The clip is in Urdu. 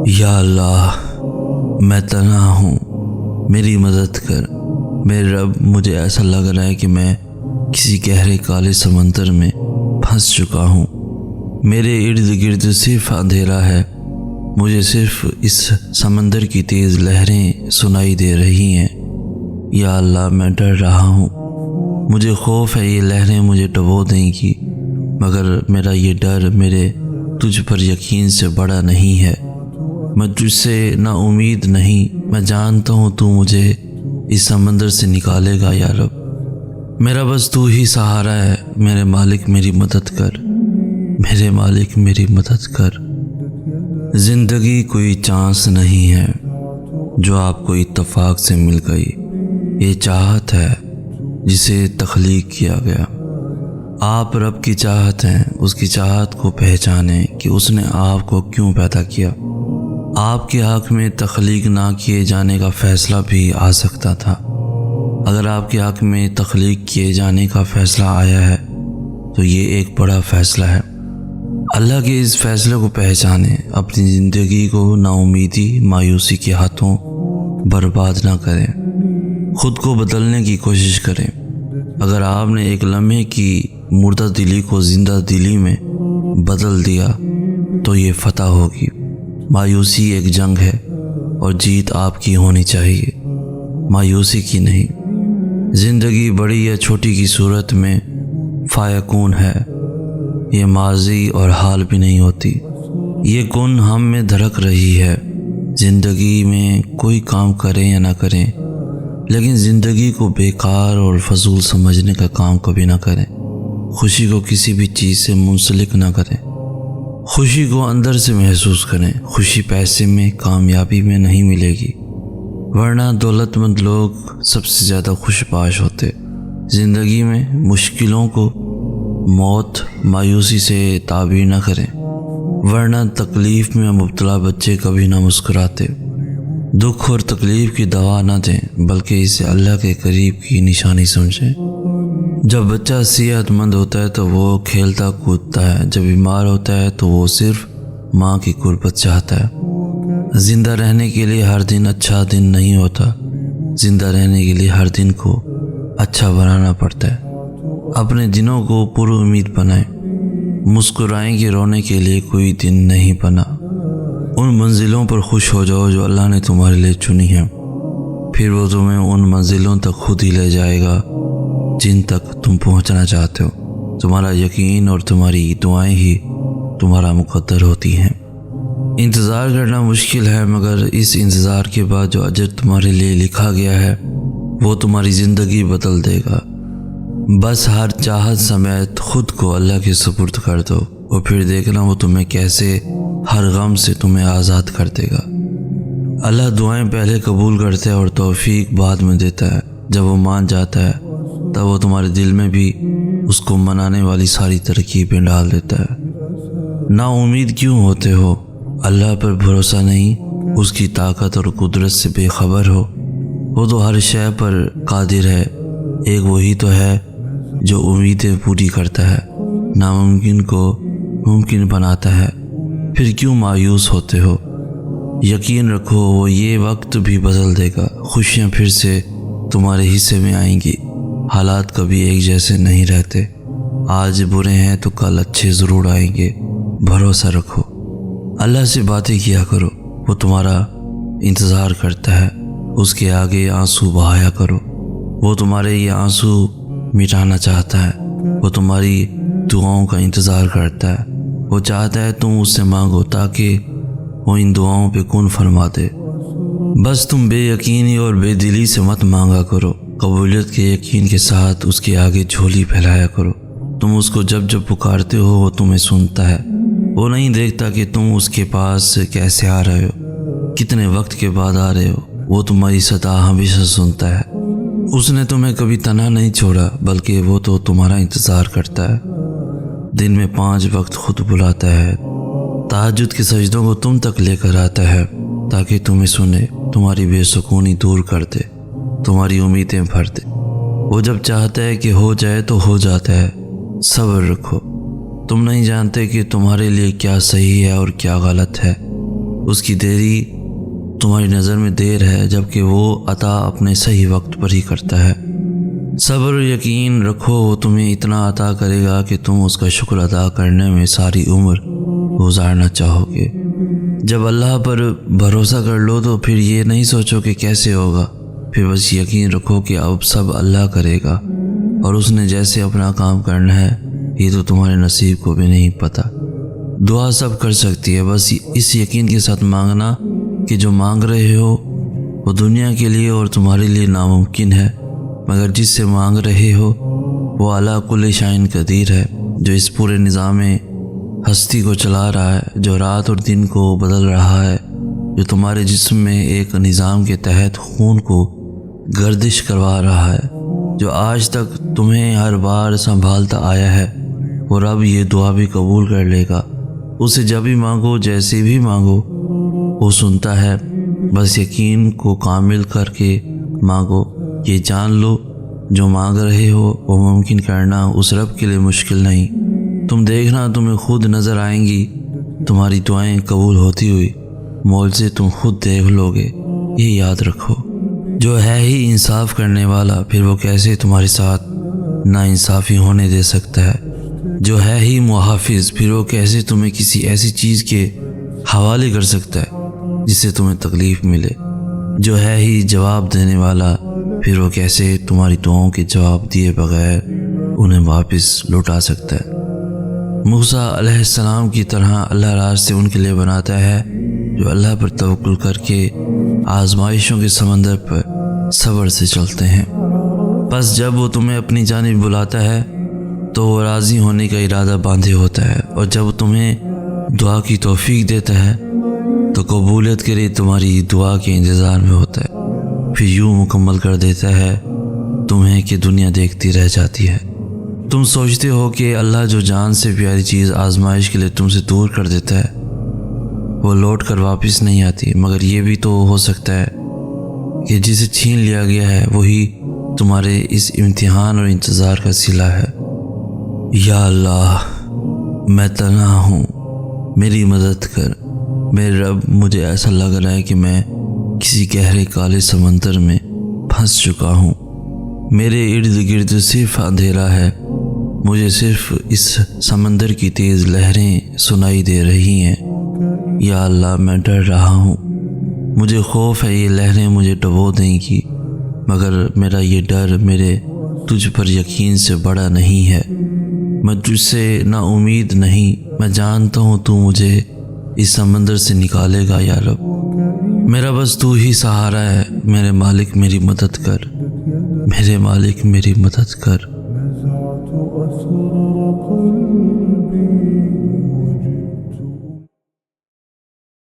یا اللہ، میں تنہا ہوں، میری مدد کر۔ میرے رب، مجھے ایسا لگ رہا ہے کہ میں کسی گہرے کالے سمندر میں پھنس چکا ہوں۔ میرے ارد گرد صرف اندھیرا ہے، مجھے صرف اس سمندر کی تیز لہریں سنائی دے رہی ہیں۔ یا اللہ، میں ڈر رہا ہوں، مجھے خوف ہے یہ لہریں مجھے ڈبو دیں گی، مگر میرا یہ ڈر میرے تجھ پر یقین سے بڑا نہیں ہے۔ میں تجھ سے نا امید نہیں، میں جانتا ہوں تو مجھے اس سمندر سے نکالے گا۔ یا رب، میرا بس تو ہی سہارا ہے۔ میرے مالک، میری مدد کر، میرے مالک میری مدد کر۔ زندگی کوئی چانس نہیں ہے جو آپ کو اتفاق سے مل گئی، یہ چاہت ہے جسے تخلیق کیا گیا۔ آپ رب کی چاہت ہیں، اس کی چاہت کو پہچانیں کہ اس نے آپ کو کیوں پیدا کیا۔ آپ کے حق میں تخلیق نہ کیے جانے کا فیصلہ بھی آ سکتا تھا۔ اگر آپ کے حق میں تخلیق کیے جانے کا فیصلہ آیا ہے تو یہ ایک بڑا فیصلہ ہے۔ اللہ کے اس فیصلے کو پہچانیں، اپنی زندگی کو نا امیدی، مایوسی کے ہاتھوں برباد نہ کریں، خود کو بدلنے کی کوشش کریں۔ اگر آپ نے ایک لمحے کی مردہ دلی کو زندہ دلی میں بدل دیا تو یہ فتح ہوگی۔ مایوسی ایک جنگ ہے اور جیت آپ کی ہونی چاہیے، مایوسی کی نہیں۔ زندگی بڑی یا چھوٹی کی صورت میں فیکون ہے، یہ ماضی اور حال بھی نہیں ہوتی، یہ کن ہم میں دھڑک رہی ہے۔ زندگی میں کوئی کام کریں یا نہ کریں، لیکن زندگی کو بیکار اور فضول سمجھنے کا کام کبھی نہ کریں۔ خوشی کو کسی بھی چیز سے منسلک نہ کریں، خوشی کو اندر سے محسوس کریں۔ خوشی پیسے میں، کامیابی میں نہیں ملے گی، ورنہ دولت مند لوگ سب سے زیادہ خوش باش ہوتے۔ زندگی میں مشکلوں کو موت، مایوسی سے تعبیر نہ کریں، ورنہ تکلیف میں مبتلا بچے کبھی نہ مسکراتے۔ دکھ اور تکلیف کی دوا نہ دیں، بلکہ اسے اللہ کے قریب کی نشانی سمجھیں۔ جب بچہ صحت مند ہوتا ہے تو وہ کھیلتا کودتا ہے، جب بیمار ہوتا ہے تو وہ صرف ماں کی قربت چاہتا ہے۔ زندہ رہنے کے لیے ہر دن اچھا دن نہیں ہوتا، زندہ رہنے کے لیے ہر دن کو اچھا بنانا پڑتا ہے۔ اپنے دنوں کو پر امید بنائیں، مسکرائیں کہ رونے کے لیے کوئی دن نہیں بنا۔ ان منزلوں پر خوش ہو جاؤ جو اللہ نے تمہارے لیے چنی ہیں، پھر وہ تمہیں ان منزلوں تک خود ہی لے جائے گا جن تک تم پہنچنا چاہتے ہو۔ تمہارا یقین اور تمہاری دعائیں ہی تمہارا مقدر ہوتی ہیں۔ انتظار کرنا مشکل ہے، مگر اس انتظار کے بعد جو اجر تمہارے لیے لکھا گیا ہے وہ تمہاری زندگی بدل دے گا۔ بس ہر چاہت سمیت خود کو اللہ کے سپرد کر دو، اور پھر دیکھنا وہ تمہیں کیسے ہر غم سے تمہیں آزاد کر دے گا۔ اللہ دعائیں پہلے قبول کرتا ہے اور توفیق بعد میں دیتا ہے۔ جب وہ مان جاتا ہے تب وہ تمہارے دل میں بھی اس کو منانے والی ساری ترکیبیں ڈال دیتا ہے۔ نا امید کیوں ہوتے ہو؟ اللہ پر بھروسہ نہیں، اس کی طاقت اور قدرت سے بے خبر ہو؟ وہ تو ہر شے پر قادر ہے۔ ایک وہی تو ہے جو امیدیں پوری کرتا ہے، ناممکن کو ممکن بناتا ہے۔ پھر کیوں مایوس ہوتے ہو؟ یقین رکھو وہ یہ وقت بھی بدل دے گا، خوشیاں پھر سے تمہارے حصے میں آئیں گی۔ حالات کبھی ایک جیسے نہیں رہتے، آج برے ہیں تو کل اچھے ضرور آئیں گے۔ بھروسہ رکھو، اللہ سے باتیں کیا کرو، وہ تمہارا انتظار کرتا ہے۔ اس کے آگے آنسو بہایا کرو، وہ تمہارے یہ آنسو مٹانا چاہتا ہے۔ وہ تمہاری دعاؤں کا انتظار کرتا ہے، وہ چاہتا ہے تم اس سے مانگو تاکہ وہ ان دعاؤں پہ کن فرما دے۔ بس تم بے یقینی اور بے دلی سے مت مانگا کرو، قبولیت کے یقین کے ساتھ اس کے آگے جھولی پھیلایا کرو۔ تم اس کو جب جب پکارتے ہو وہ تمہیں سنتا ہے۔ وہ نہیں دیکھتا کہ تم اس کے پاس کیسے آ رہے ہو، کتنے وقت کے بعد آ رہے ہو، وہ تمہاری صدا ہمیشہ سنتا ہے۔ اس نے تمہیں کبھی تنہا نہیں چھوڑا، بلکہ وہ تو تمہارا انتظار کرتا ہے۔ دن میں 5 وقت خود بلاتا ہے، تہجد کے سجدوں کو تم تک لے کر آتا ہے تاکہ تمہیں سنے، تمہاری بے سکونی دور کر دے، تمہاری امیدیں بھر دے۔ وہ جب چاہتا ہے کہ ہو جائے تو ہو جاتا ہے۔ صبر رکھو، تم نہیں جانتے کہ تمہارے لیے کیا صحیح ہے اور کیا غلط ہے۔ اس کی دیری تمہاری نظر میں دیر ہے، جبکہ وہ عطا اپنے صحیح وقت پر ہی کرتا ہے۔ صبر و یقین رکھو، وہ تمہیں اتنا عطا کرے گا کہ تم اس کا شکر ادا کرنے میں ساری عمر گزارنا چاہو گے۔ جب اللہ پر بھروسہ کر لو تو پھر یہ نہیں سوچو کہ کیسے ہوگا، پھر بس یقین رکھو کہ اب سب اللہ کرے گا، اور اس نے جیسے اپنا کام کرنا ہے یہ تو تمہارے نصیب کو بھی نہیں پتہ۔ دعا سب کر سکتی ہے، بس اس یقین کے ساتھ مانگنا کہ جو مانگ رہے ہو وہ دنیا کے لیے اور تمہارے لیے ناممکن ہے، مگر جس سے مانگ رہے ہو وہ اعلیٰ کل شیء قدیر ہے، جو اس پورے نظام ہستی کو چلا رہا ہے، جو رات اور دن کو بدل رہا ہے، جو تمہارے جسم میں ایک نظام کے تحت خون کو گردش کروا رہا ہے، جو آج تک تمہیں ہر بار سنبھالتا آیا ہے۔ وہ رب یہ دعا بھی قبول کر لے گا۔ اسے جب بھی مانگو، جیسے بھی مانگو، وہ سنتا ہے۔ بس یقین کو کامل کر کے مانگو، یہ جان لو جو مانگ رہے ہو وہ ممکن کرنا اس رب کے لیے مشکل نہیں۔ تم دیکھنا تمہیں خود نظر آئیں گی تمہاری دعائیں قبول ہوتی ہوئی، معجزے تم خود دیکھ لو گے۔ یہ یاد رکھو، جو ہے ہی انصاف کرنے والا، پھر وہ کیسے تمہارے ساتھ ناانصافی ہونے دے سکتا ہے؟ جو ہے ہی محافظ، پھر وہ کیسے تمہیں کسی ایسی چیز کے حوالے کر سکتا ہے جس سے تمہیں تکلیف ملے؟ جو ہے ہی جواب دینے والا، پھر وہ کیسے تمہاری دعاؤں کے جواب دیے بغیر انہیں واپس لوٹا سکتا ہے؟ موسیٰ علیہ السلام کی طرح اللہ راستے ان کے لیے بناتا ہے جو اللہ پر توکل کر کے آزمائشوں کے سمندر پر صبر سے چلتے ہیں۔ بس جب وہ تمہیں اپنی جانب بلاتا ہے تو وہ راضی ہونے کا ارادہ باندھے ہوتا ہے، اور جب تمہیں دعا کی توفیق دیتا ہے تو قبولیت کے لیے تمہاری دعا کے انتظار میں ہوتا ہے، پھر یوں مکمل کر دیتا ہے تمہیں کہ دنیا دیکھتی رہ جاتی ہے۔ تم سوچتے ہو کہ اللہ جو جان سے پیاری چیز آزمائش کے لیے تم سے دور کر دیتا ہے وہ لوٹ کر واپس نہیں آتی، مگر یہ بھی تو ہو سکتا ہے کہ جسے چھین لیا گیا ہے وہی تمہارے اس امتحان اور انتظار کا صلہ ہے۔ یا اللہ، میں تنہا ہوں، میری مدد کر۔ میرے رب، مجھے ایسا لگ رہا ہے کہ میں کسی گہرے کالے سمندر میں پھنس چکا ہوں۔ میرے ارد گرد صرف اندھیرا ہے، مجھے صرف اس سمندر کی تیز لہریں سنائی دے رہی ہیں۔ یا اللہ، میں ڈر رہا ہوں، مجھے خوف ہے یہ لہریں مجھے ڈبو دیں گی، مگر میرا یہ ڈر میرے تجھ پر یقین سے بڑا نہیں ہے۔ میں تجھ سے نا امید نہیں، میں جانتا ہوں تو مجھے اس سمندر سے نکالے گا۔ یا رب، میرا بس تو ہی سہارا ہے۔ میرے مالک میری مدد کر، میرے مالک میری مدد کر۔